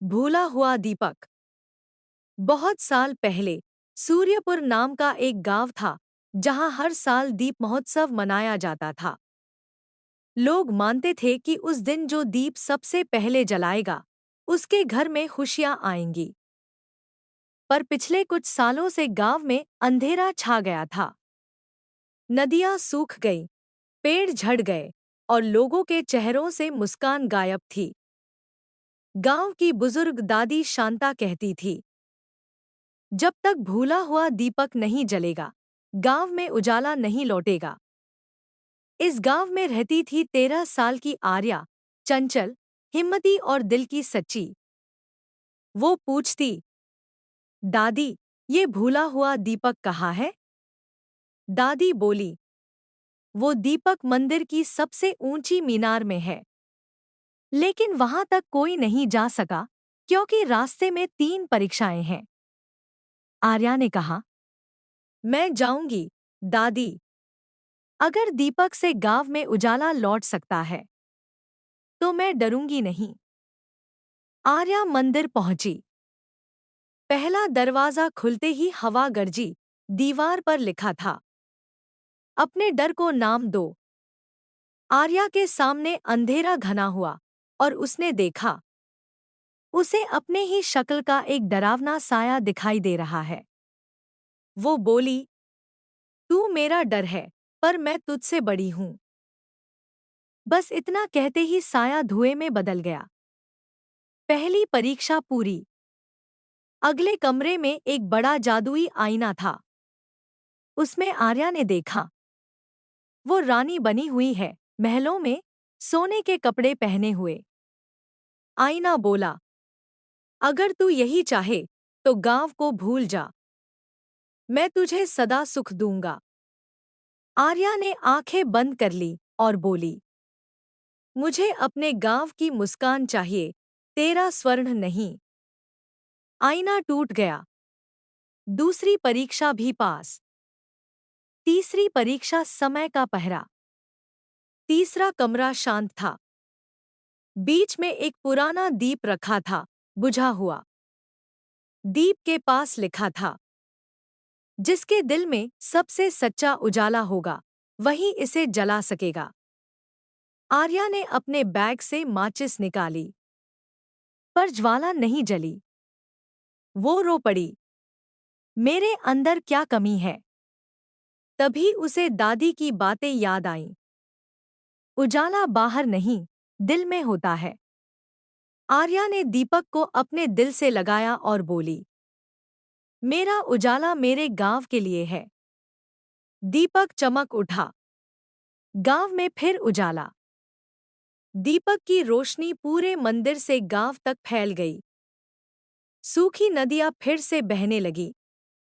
भूला हुआ दीपक। बहुत साल पहले सूर्यपुर नाम का एक गांव था जहां हर साल दीप महोत्सव मनाया जाता था। लोग मानते थे कि उस दिन जो दीप सबसे पहले जलाएगा उसके घर में खुशियां आएंगी। पर पिछले कुछ सालों से गांव में अंधेरा छा गया था। नदियां सूख गईं, पेड़ झड़ गए और लोगों के चेहरों से मुस्कान गायब थी। गांव की बुजुर्ग दादी शांता कहती थी, जब तक भूला हुआ दीपक नहीं जलेगा गांव में उजाला नहीं लौटेगा। इस गांव में रहती थी 13 साल की आर्या, चंचल, हिम्मती और दिल की सच्ची। वो पूछती, दादी, ये भूला हुआ दीपक कहाँ है? दादी बोली, वो दीपक मंदिर की सबसे ऊंची मीनार में है, लेकिन वहां तक कोई नहीं जा सका क्योंकि रास्ते में 3 परीक्षाएं हैं। आर्या ने कहा, मैं जाऊंगी दादी, अगर दीपक से गांव में उजाला लौट सकता है तो मैं डरूंगी नहीं। आर्या मंदिर पहुंची। पहला दरवाजा खुलते ही हवा गरजी। दीवार पर लिखा था, अपने डर को नाम दो। आर्या के सामने अंधेरा घना हुआ और उसने देखा, उसे अपने ही शक्ल का एक डरावना साया दिखाई दे रहा है। वो बोली, तू मेरा डर है, पर मैं तुझसे बड़ी हूं। बस इतना कहते ही साया धुएं में बदल गया। पहली परीक्षा पूरी। अगले कमरे में एक बड़ा जादुई आईना था। उसमें आर्या ने देखा, वो रानी बनी हुई है, महलों में, सोने के कपड़े पहने हुए। आईना बोला, अगर तू यही चाहे तो गांव को भूल जा, मैं तुझे सदा सुख दूंगा। आर्या ने आंखें बंद कर ली और बोली, मुझे अपने गांव की मुस्कान चाहिए, तेरा स्वर्ण नहीं। आईना टूट गया। दूसरी परीक्षा भी पास। तीसरी परीक्षा समय का पहरा। तीसरा कमरा शांत था। बीच में एक पुराना दीप रखा था, बुझा हुआ। दीप के पास लिखा था, जिसके दिल में सबसे सच्चा उजाला होगा वही इसे जला सकेगा। आर्या ने अपने बैग से माचिस निकाली, पर ज्वाला नहीं जली। वो रो पड़ी, मेरे अंदर क्या कमी है? तभी उसे दादी की बातें याद आईं। उजाला बाहर नहीं, दिल में होता है। आर्या ने दीपक को अपने दिल से लगाया और बोली, मेरा उजाला मेरे गांव के लिए है। दीपक चमक उठा। गांव में फिर उजाला। दीपक की रोशनी पूरे मंदिर से गांव तक फैल गई। सूखी नदियां फिर से बहने लगी,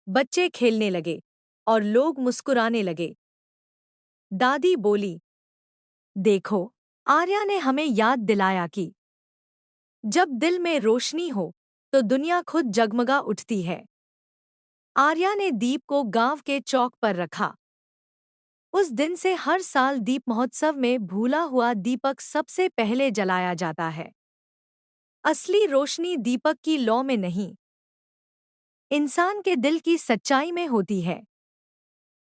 बच्चे खेलने लगे और लोग मुस्कुराने लगे। दादी बोली, देखो, आर्या ने हमें याद दिलाया कि जब दिल में रोशनी हो तो दुनिया खुद जगमगा उठती है। आर्या ने दीप को गांव के चौक पर रखा। उस दिन से हर साल दीप महोत्सव में भूला हुआ दीपक सबसे पहले जलाया जाता है। असली रोशनी दीपक की लौ में नहीं, इंसान के दिल की सच्चाई में होती है।